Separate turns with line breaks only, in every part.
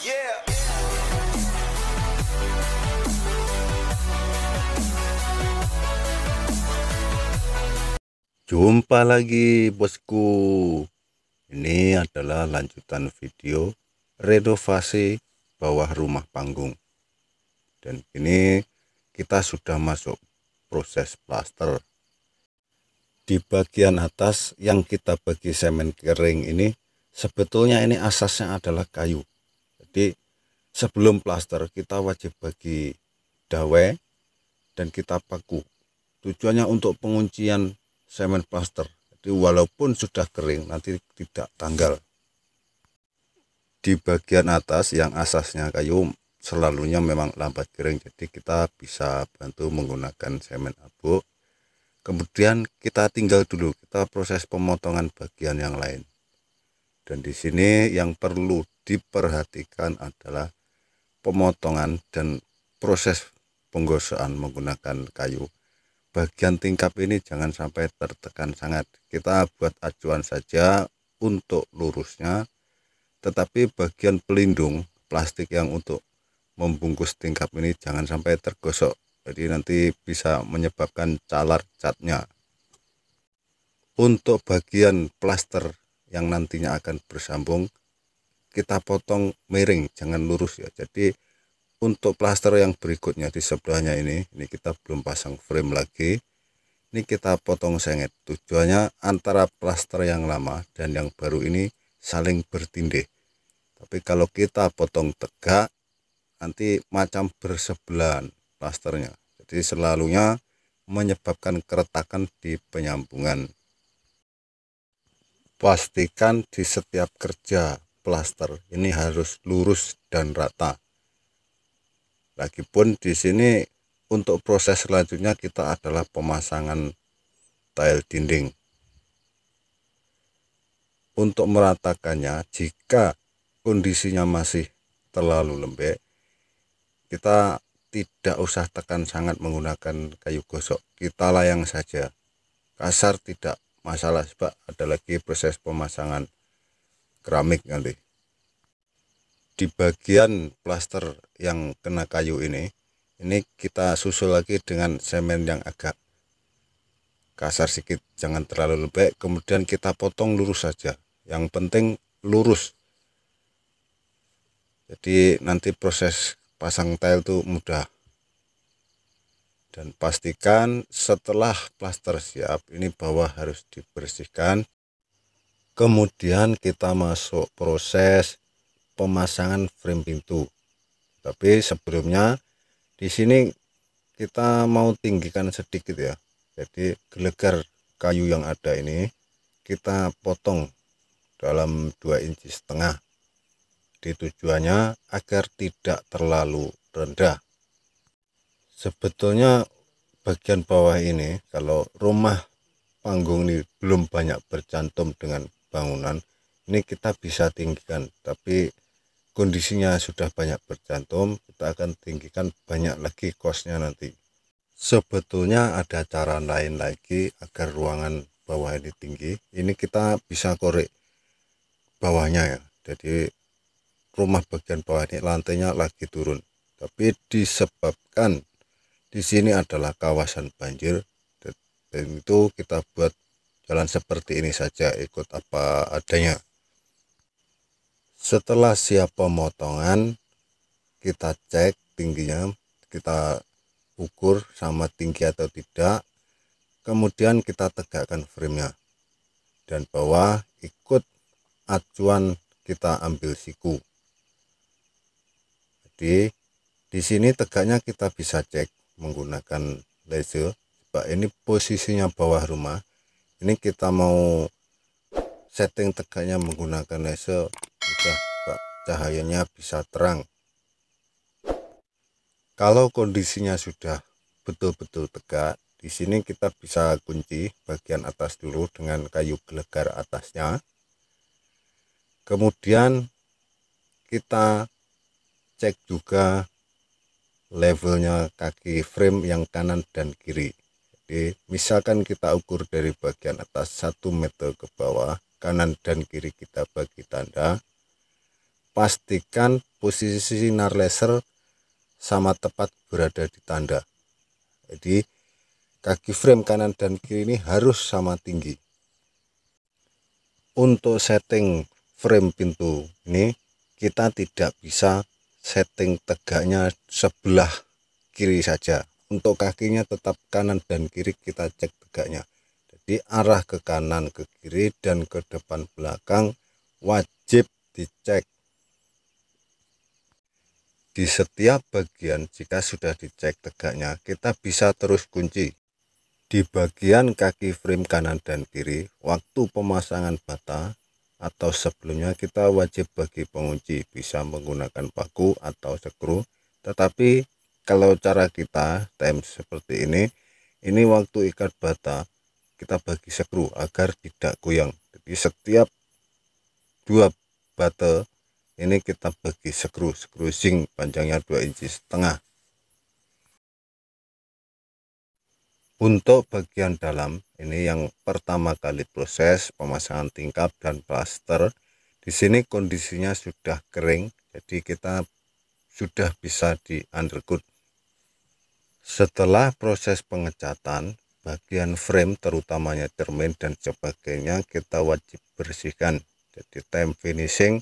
Yeah.
Jumpa lagi bosku. Ini adalah lanjutan video renovasi bawah rumah panggung. Dan ini kita sudah masuk proses plaster. Di bagian atas yang kita bagi semen kering ini, sebetulnya ini asasnya adalah kayu. Jadi sebelum plaster kita wajib bagi dawai dan kita paku. Tujuannya untuk penguncian semen plaster. Jadi walaupun sudah kering nanti tidak tanggal. Di bagian atas yang asasnya kayu selalunya memang lambat kering, jadi kita bisa bantu menggunakan semen abu. Kemudian kita tinggal dulu, kita proses pemotongan bagian yang lain. Dan di sini yang perlu diperhatikan adalah pemotongan dan proses penggosok menggunakan kayu. Bagian tingkap ini jangan sampai tertekan sangat. Kita buat acuan saja untuk lurusnya, tetapi bagian pelindung plastik yang untuk membungkus tingkap ini jangan sampai tergosok. Jadi nanti bisa menyebabkan calar catnya. Untuk bagian plaster yang nantinya akan bersambung, kita potong miring, jangan lurus ya. Jadi untuk plaster yang berikutnya di sebelahnya ini kita belum pasang frame lagi. Ini kita potong sengit. Tujuannya antara plaster yang lama dan yang baru ini saling bertindih. Tapi kalau kita potong tegak, nanti macam bersebelahan plasternya. Jadi selalunya menyebabkan keretakan di penyambungan. Pastikan di setiap kerja plaster ini harus lurus dan rata. Lagipun di sini untuk proses selanjutnya kita adalah pemasangan tile dinding. Untuk meratakannya, jika kondisinya masih terlalu lembek, kita tidak usah tekan sangat menggunakan kayu gosok, kita layang saja. Kasar tidak masalah, sebab ada lagi proses pemasangan keramik nanti. Di bagian plaster yang kena kayu ini kita susul lagi dengan semen yang agak kasar sedikit, jangan terlalu lembek. Kemudian kita potong lurus saja, yang penting lurus. Jadi nanti proses pasang tile itu mudah. Dan pastikan setelah plaster siap, ini bawah harus dibersihkan. Kemudian kita masuk proses pemasangan frame pintu. Tapi sebelumnya di sini kita mau tinggikan sedikit ya. Jadi gelegar kayu yang ada ini kita potong dalam 2,5 inci. Di tujuannya agar tidak terlalu rendah. Sebetulnya bagian bawah ini kalau rumah panggung ini belum banyak bercantum dengan bangunan, ini kita bisa tinggikan. Tapi kondisinya sudah banyak bercantum, kita akan tinggikan banyak lagi kosnya nanti. Sebetulnya ada cara lain lagi agar ruangan bawah ini tinggi. Ini kita bisa korek bawahnya ya. Jadi rumah bagian bawah ini lantainya lagi turun, tapi disebabkan di sini adalah kawasan banjir, dan itu kita buat jalan seperti ini saja, ikut apa adanya. Setelah siap pemotongan, kita cek tingginya, kita ukur sama tinggi atau tidak. Kemudian kita tegakkan framenya, dan bawah ikut acuan kita ambil siku. Jadi di sini tegaknya kita bisa cek menggunakan laser. Sebab ini posisinya bawah rumah. Ini kita mau setting tegaknya menggunakan laser, mudah, Pak. Cahayanya bisa terang. Kalau kondisinya sudah betul-betul tegak, di sini kita bisa kunci bagian atas dulu dengan kayu gelegar atasnya. Kemudian kita cek juga levelnya kaki frame yang kanan dan kiri. Jadi misalkan kita ukur dari bagian atas 1 meter ke bawah, kanan dan kiri kita bagi tanda. pastikan posisi sinar laser sama tepat berada di tanda. Jadi kaki frame kanan dan kiri ini harus sama tinggi. Untuk setting frame pintu ini kita tidak bisa setting tegaknya sebelah kiri saja. Untuk kakinya tetap kanan dan kiri kita cek tegaknya. Jadi arah ke kanan, ke kiri, dan ke depan belakang wajib dicek. Di setiap bagian jika sudah dicek tegaknya, kita bisa terus kunci. Di bagian kaki frame kanan dan kiri, waktu pemasangan bata atau sebelumnya kita wajib bagi pengunci, bisa menggunakan paku atau skru. Tetapi kalau cara kita time seperti ini waktu ikat bata kita bagi skru agar tidak goyang. Jadi setiap 2 bata ini kita bagi skru zinc panjangnya 2,5 inci. Untuk bagian dalam ini yang pertama kali proses pemasangan tingkap dan plaster. Di sini kondisinya sudah kering, jadi kita sudah bisa di undercoat. Setelah proses pengecatan, bagian frame terutamanya cermin dan sebagainya kita wajib bersihkan. Jadi time finishing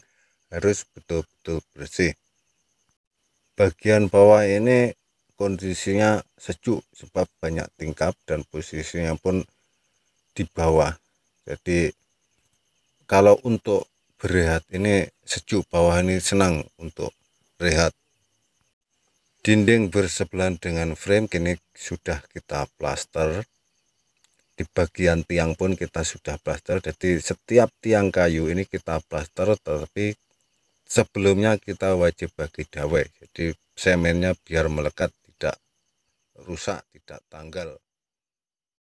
harus betul-betul bersih. Bagian bawah ini kondisinya sejuk sebab banyak tingkap dan posisinya pun di bawah. Jadi kalau untuk berehat ini sejuk, bawah ini senang untuk rehat. Dinding bersebelahan dengan frame kini sudah kita plaster. Di bagian tiang pun kita sudah plaster. Jadi setiap tiang kayu ini kita plaster, tetapi sebelumnya kita wajib bagi dawai. Jadi semennya biar melekat, tidak rusak, tidak tanggal.